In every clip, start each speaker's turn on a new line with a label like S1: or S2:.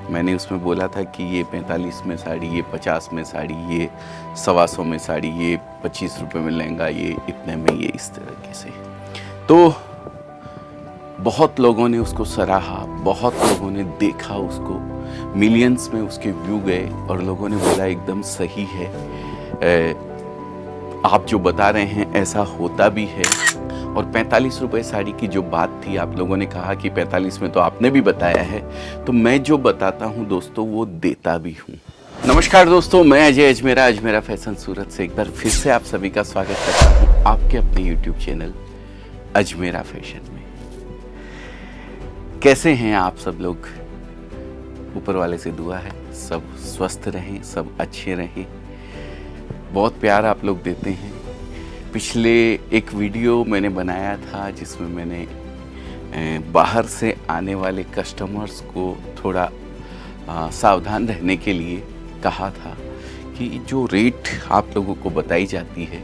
S1: मैंने उसमें बोला था कि ये 45 में साड़ी, ये 50 में साड़ी, ये 125 में साड़ी, ये 25 रुपये में लहंगा, ये इतने में, ये इस तरीके से। तो बहुत लोगों ने उसको सराहा, बहुत लोगों ने देखा उसको, मिलियंस में उसके व्यू गए और लोगों ने बोला एकदम सही है, आप जो बता रहे हैं ऐसा होता भी है। और 45 रुपये साड़ी की जो बात थी, आप लोगों ने कहा कि 45 में तो आपने भी बताया है, तो मैं जो बताता हूँ दोस्तों वो देता भी हूँ। नमस्कार दोस्तों, मैं अजय अजमेरा फैशन सूरत से एक बार फिर से आप सभी का स्वागत करता हूँ आपके अपने यूट्यूब चैनल अजमेरा फैशन में। कैसे हैं आप सब लोग? ऊपर वाले से दुआ है सब स्वस्थ रहें, सब अच्छे रहें। बहुत प्यार आप लोग देते हैं। पिछले एक वीडियो मैंने बनाया था जिसमें मैंने बाहर से आने वाले कस्टमर्स को थोड़ा सावधान रहने के लिए कहा था कि जो रेट आप लोगों को बताई जाती है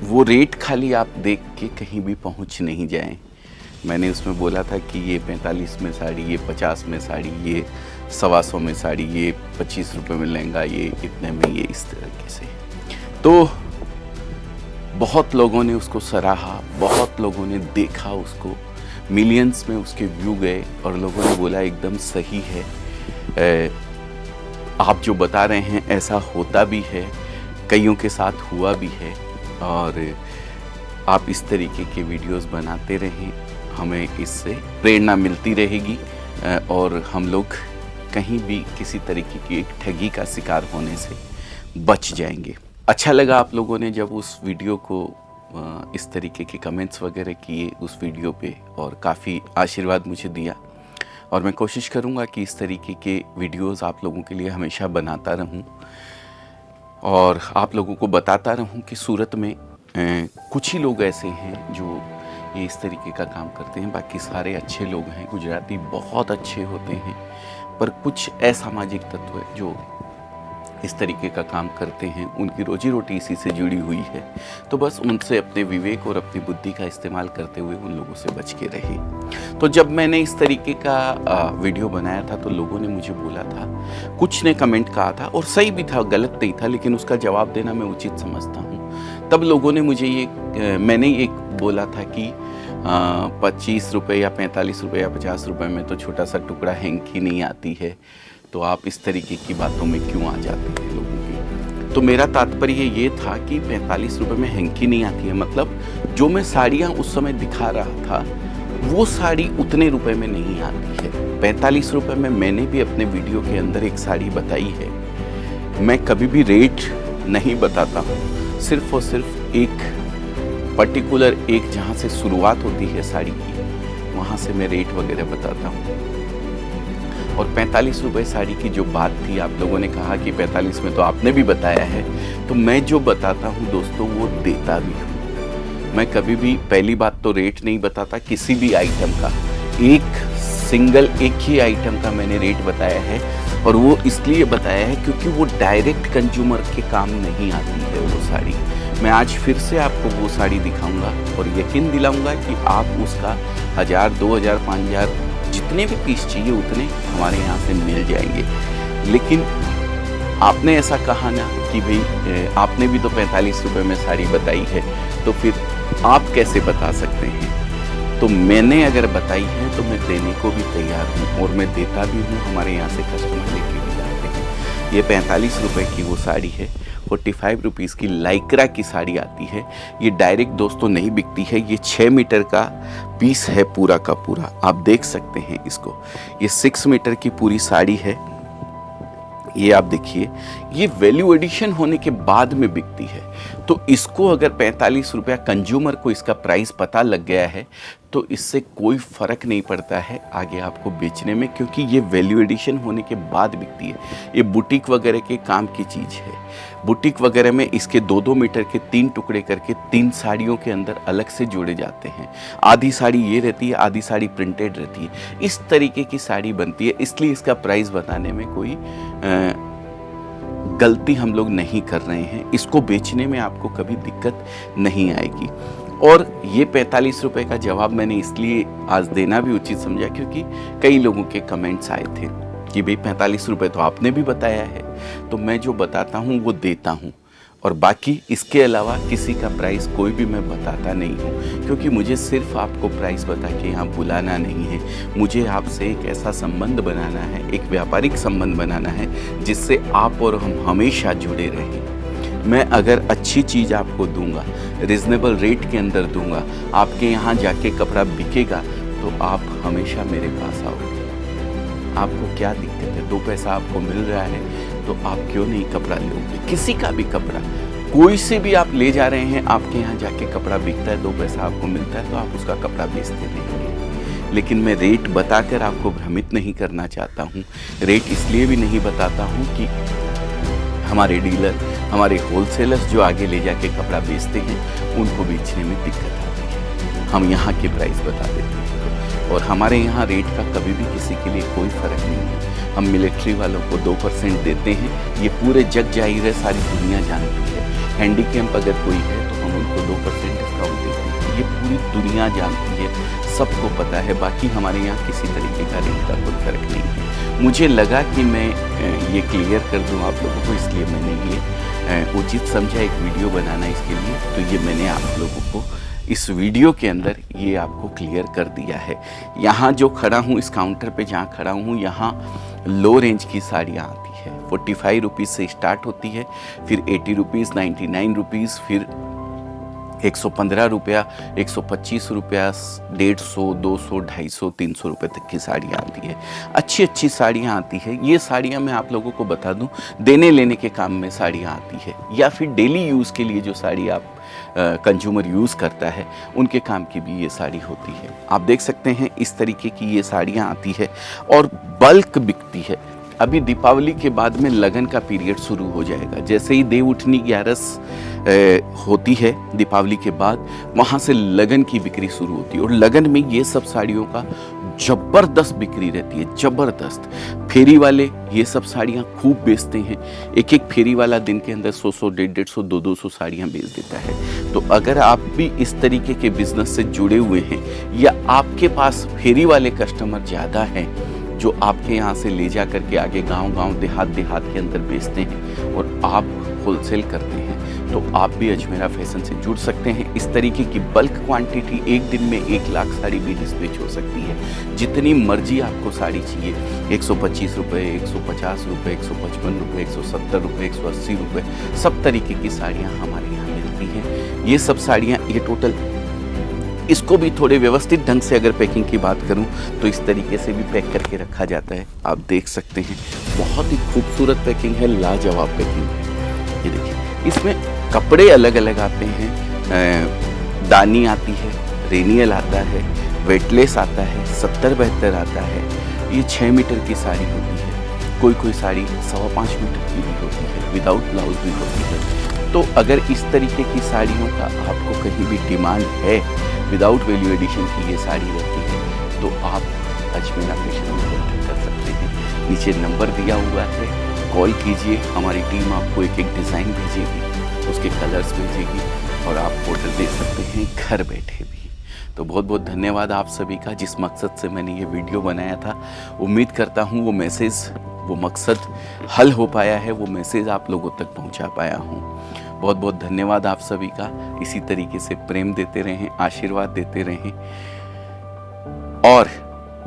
S1: वो रेट खाली आप देख के कहीं भी पहुंच नहीं जाएं। मैंने उसमें बोला था कि ये 45 में साड़ी, ये 50 में साड़ी, ये 125 में साड़ी, ये 25 रुपये में लहंगा, ये इतने में, ये इस तरीके से। तो बहुत लोगों ने उसको सराहा, बहुत लोगों ने देखा उसको, मिलियंस में उसके व्यू गए और लोगों ने बोला एकदम सही है, आप जो बता रहे हैं ऐसा होता भी है, कईयों के साथ हुआ भी है। और आप इस तरीके के वीडियोस बनाते रहें, हमें इससे प्रेरणा मिलती रहेगी और हम लोग कहीं भी किसी तरीके की एक ठगी का शिकार होने से बच जाएंगे। अच्छा लगा आप लोगों ने जब उस वीडियो को इस तरीके के कमेंट्स वगैरह किए उस वीडियो पे, और काफ़ी आशीर्वाद मुझे दिया। और मैं कोशिश करूँगा कि इस तरीके के वीडियोस आप लोगों के लिए हमेशा बनाता रहूँ और आप लोगों को बताता रहूँ कि सूरत में कुछ ही लोग ऐसे हैं जो ये इस तरीके का काम करते हैं। बाकी सारे अच्छे लोग हैं, गुजराती बहुत अच्छे होते हैं, पर कुछ असामाजिक तत्व है जो इस तरीके का काम करते हैं, उनकी रोजी रोटी इसी से जुड़ी हुई है। तो बस उनसे अपने विवेक और अपनी बुद्धि का इस्तेमाल करते हुए उन लोगों से बच के रहे। तो जब मैंने इस तरीके का वीडियो बनाया था तो लोगों ने मुझे बोला था, कुछ ने कमेंट कहा था और सही भी था, गलत नहीं था, लेकिन उसका जवाब देना मैं उचित समझता हूँ। तब लोगों ने मुझे मैंने एक बोला था कि 25 रुपये या 45 रुपये या 50 रुपये में तो छोटा सा टुकड़ा हैंकी नहीं आती है, तो आप इस तरीके की बातों में क्यों आ जाते हैं लोगों की। तो मेरा तात्पर्य ये था कि 45 रुपये में हैंकी नहीं आती है, मतलब जो मैं साड़ियाँ उस समय दिखा रहा था वो साड़ी उतने रुपए में नहीं आती है। 45 रुपये में मैंने भी अपने वीडियो के अंदर एक साड़ी बताई है। मैं कभी भी रेट नहीं बताता हूँ, सिर्फ और सिर्फ एक पर्टिकुलर एक जहाँ से शुरुआत होती है साड़ी की, वहाँ से मैं रेट वगैरह बताता हूँ। और 45 रुपये साड़ी की जो बात थी, आप लोगों ने कहा कि 45 में तो आपने भी बताया है, तो मैं जो बताता हूँ दोस्तों वो देता भी हूँ। मैं कभी भी पहली बात तो रेट नहीं बताता किसी भी आइटम का, एक ही आइटम का मैंने रेट बताया है, और वो इसलिए बताया है क्योंकि वो डायरेक्ट कंज्यूमर के काम नहीं आती है वो साड़ी। मैं आज फिर से आपको वो साड़ी दिखाऊंगा और यकीन दिलाऊंगा कि आप उसका 1000, 2000, 5000 जितने भी पीस चाहिए उतने हमारे यहाँ से मिल जाएंगे। लेकिन आपने ऐसा कहा ना कि भाई आपने भी तो 45 रुपये में साड़ी बताई है, तो फिर आप कैसे बता सकते हैं? तो मैंने अगर बताई है तो मैं देने को भी तैयार हूँ और मैं देता भी हूँ। हमारे यहाँ से कस्टमर लेके भी जाते हैं। ये 45 रुपये की वो साड़ी है। 45 रुपीज़ की लाइक्रा की साड़ी आती है। ये डायरेक्ट दोस्तों नहीं बिकती है, ये 6 मीटर का पीस है पूरा का पूरा, आप देख सकते हैं इसको। ये 6 मीटर की पूरी साड़ी है। ये आप देखिए, ये वैल्यू एडिशन होने के बाद में बिकती है। तो इसको अगर 45 रुपया कंज्यूमर को इसका प्राइस पता लग गया है तो इससे कोई फ़र्क नहीं पड़ता है आगे आपको बेचने में, क्योंकि ये वैल्यू एडिशन होने के बाद बिकती है। ये बुटीक वगैरह के काम की चीज़ है। बुटीक वगैरह में इसके 2-2 मीटर के 3 टुकड़े करके 3 साड़ियों के अंदर अलग से जोड़े जाते हैं। आधी साड़ी ये रहती है, आधी साड़ी प्रिंटेड रहती है। इस तरीके की साड़ी बनती है, इसलिए इसका प्राइस बताने में कोई गलती हम लोग नहीं कर रहे हैं। इसको बेचने में आपको कभी दिक्कत नहीं आएगी। और ये 45 रुपए का जवाब मैंने इसलिए आज देना भी उचित समझा क्योंकि कई लोगों के कमेंट्स आए थे कि भाई 45 रुपए तो आपने भी बताया है, तो मैं जो बताता हूँ वो देता हूँ, और बाकी इसके अलावा किसी का प्राइस कोई भी मैं बताता नहीं हूँ, क्योंकि मुझे सिर्फ आपको प्राइस बता के यहाँ बुलाना नहीं है। मुझे आपसे एक ऐसा संबंध बनाना है, एक व्यापारिक संबंध बनाना है जिससे आप और हम हमेशा जुड़े रहें। मैं अगर अच्छी चीज़ आपको दूंगा, रिजनेबल रेट के अंदर दूंगा, आपके यहाँ जाके कपड़ा बिकेगा तो आप हमेशा मेरे पास आओगे। आपको क्या दिक्कत है? 2 पैसा आपको मिल रहा है तो आप क्यों नहीं कपड़ा लोगे? किसी का भी कपड़ा, कोई से भी आप ले जा रहे हैं, आपके यहाँ जाके कपड़ा बिकता है, 2 पैसा आपको मिलता है तो आप उसका कपड़ा बेचते नहीं हैं। लेकिन मैं रेट बताकर आपको भ्रमित नहीं करना चाहता हूँ। रेट इसलिए भी नहीं बताता हूँ कि हमारे डीलर, हमारे होलसेलर्स जो आगे ले जाके कपड़ा बेचते हैं उनको बेचने में दिक्कत आती है। हम यहाँ के प्राइस बता देते हैं और हमारे यहाँ रेट का कभी भी किसी के लिए कोई फ़र्क नहीं है। हम मिलिट्री वालों को 2% देते हैं, ये पूरे जग जाहिर है, सारी दुनिया जानती है। हैंडीकैप अगर कोई है तो हम उनको 2% डिस्काउंट देते हैं, ये पूरी दुनिया जानती है, सबको पता है। बाकी हमारे यहाँ किसी तरीके का रेट का कोई फ़र्क नहीं है। मुझे लगा कि मैं ये क्लियर कर दूँ आप लोगों को, इसलिए मैंने ये उचित समझा एक वीडियो बनाना इसके लिए, तो ये मैंने आप लोगों को इस वीडियो के अंदर ये आपको क्लियर कर दिया है। यहाँ जो खड़ा हूँ, इस काउंटर पे जहाँ खड़ा हूँ, यहाँ लो रेंज की साड़ियाँ आती है। 45 रुपीज़ से स्टार्ट होती है, फिर 80 रुपीज़, 99 रुपीज़, फिर 115 रुपया, 125 रुपया, 150, 200, 250, 300 रुपये तक की साड़ियाँ आती है। अच्छी अच्छी साड़ियाँ आती है। ये साड़ियाँ मैं आप लोगों को बता दूँ, देने लेने के काम में साड़ियाँ आती है, या फिर डेली यूज़ के लिए जो साड़ी आप कंज्यूमर यूज़ करता है उनके काम की भी ये साड़ी होती है। आप देख सकते हैं इस तरीके की ये साड़ियाँ आती है और बल्क बिकती है। अभी दीपावली के बाद में लगन का पीरियड शुरू हो जाएगा। जैसे ही देव उठनी 11 होती है दीपावली के बाद, वहाँ से लगन की बिक्री शुरू होती है और लगन में ये सब साड़ियों का ज़बरदस्त बिक्री रहती है, ज़बरदस्त। फेरी वाले ये सब साड़ियाँ खूब बेचते हैं। एक एक फेरी वाला दिन के अंदर 100, 150, 200 साड़ियाँ बेच देता है। तो अगर आप भी इस तरीके के बिजनेस से जुड़े हुए हैं, या आपके पास फेरी वाले कस्टमर ज़्यादा हैं जो आपके यहाँ से ले जा करके आगे गांव-गांव, देहात के अंदर बेचते हैं और आप होलसेल करते हैं, तो आप भी अजमेरा फैशन से जुड़ सकते हैं। इस तरीके की बल्क क्वांटिटी एक दिन में 1 लाख साड़ी भी डिस्पैच हो सकती है। जितनी मर्जी आपको साड़ी चाहिए, 125 रुपये, 150 रुपये, 155 रुपये, 170 रुपये, 180 रुपये, सब तरीके की साड़ियाँ हमारे यहाँ मिलती हैं। ये सब साड़ियाँ, ये टोटल, इसको भी थोड़े व्यवस्थित ढंग से अगर पैकिंग की बात करूं तो इस तरीके से भी पैक करके रखा जाता है। आप देख सकते हैं, बहुत ही खूबसूरत पैकिंग है, लाजवाब पैकिंग है। ये देखिए, इसमें कपड़े अलग अलग आते हैं। दानी आती है, रेनियल आता है, वेटलेस आता है, 70-72 आता है। ये 6 मीटर की साड़ी होती है, कोई साड़ी 5.25 मीटर की भी होती है, विदाउट ब्लाउज भी होती है। तो अगर इस तरीके की साड़ियों का आपको कहीं भी डिमांड है, विदाउट वैल्यू एडिशन की ये साड़ी रहती है, तो आप अजमेरा फैशन में कॉन्टैक्ट कर सकते हैं। नीचे नंबर दिया हुआ है, कॉल कीजिए, हमारी टीम आपको एक एक डिज़ाइन भेजेगी, उसके कलर्स भेजेगी और आप ऑर्डर दे सकते हैं घर बैठे भी। तो बहुत बहुत धन्यवाद आप सभी का, जिस मकसद से मैंने ये वीडियो बनाया था। उम्मीद करता हूँ वो मैसेज, वो मकसद हल हो पाया है, वो मैसेज आप लोगों तक पहुँचा पाया हूँ। बहुत बहुत धन्यवाद आप सभी का। इसी तरीके से प्रेम देते रहें, आशीर्वाद देते रहें, और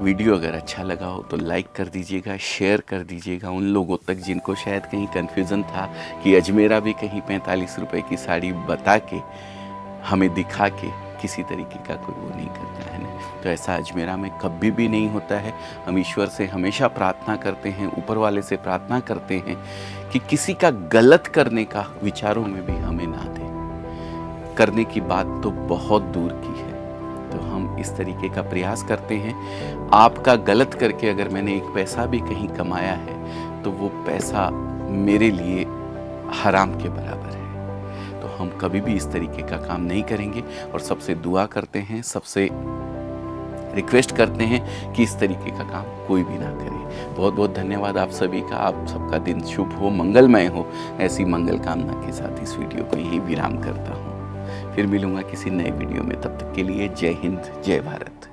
S1: वीडियो अगर अच्छा लगा हो तो लाइक कर दीजिएगा, शेयर कर दीजिएगा उन लोगों तक जिनको शायद कहीं कन्फ्यूज़न था कि अजमेरा भी कहीं 45 रुपए की साड़ी बता के, हमें दिखा के किसी तरीके का कोई वो नहीं करता है ना। तो ऐसा अजमेरा में कभी भी नहीं होता है। हम ईश्वर से हमेशा प्रार्थना करते हैं, ऊपर वाले से प्रार्थना करते हैं कि किसी का गलत करने का विचारों में भी हमें ना दें। करने की बात तो बहुत दूर की है, तो हम इस तरीके का प्रयास करते हैं। आपका गलत करके अगर मैंने एक पैसा भी कहीं कमाया है तो वो पैसा मेरे लिए हराम के बराबर है। तो हम कभी भी इस तरीके का काम नहीं करेंगे और सबसे दुआ करते हैं, सबसे रिक्वेस्ट करते हैं कि इस तरीके का काम कोई भी ना करे। बहुत बहुत धन्यवाद आप सभी का। आप सबका दिन शुभ हो, मंगलमय हो। ऐसी मंगल कामना के साथ इस वीडियो को यही विराम करता हूँ। फिर मिलूंगा किसी नए वीडियो में। तब तक के लिए जय हिंद, जय भारत।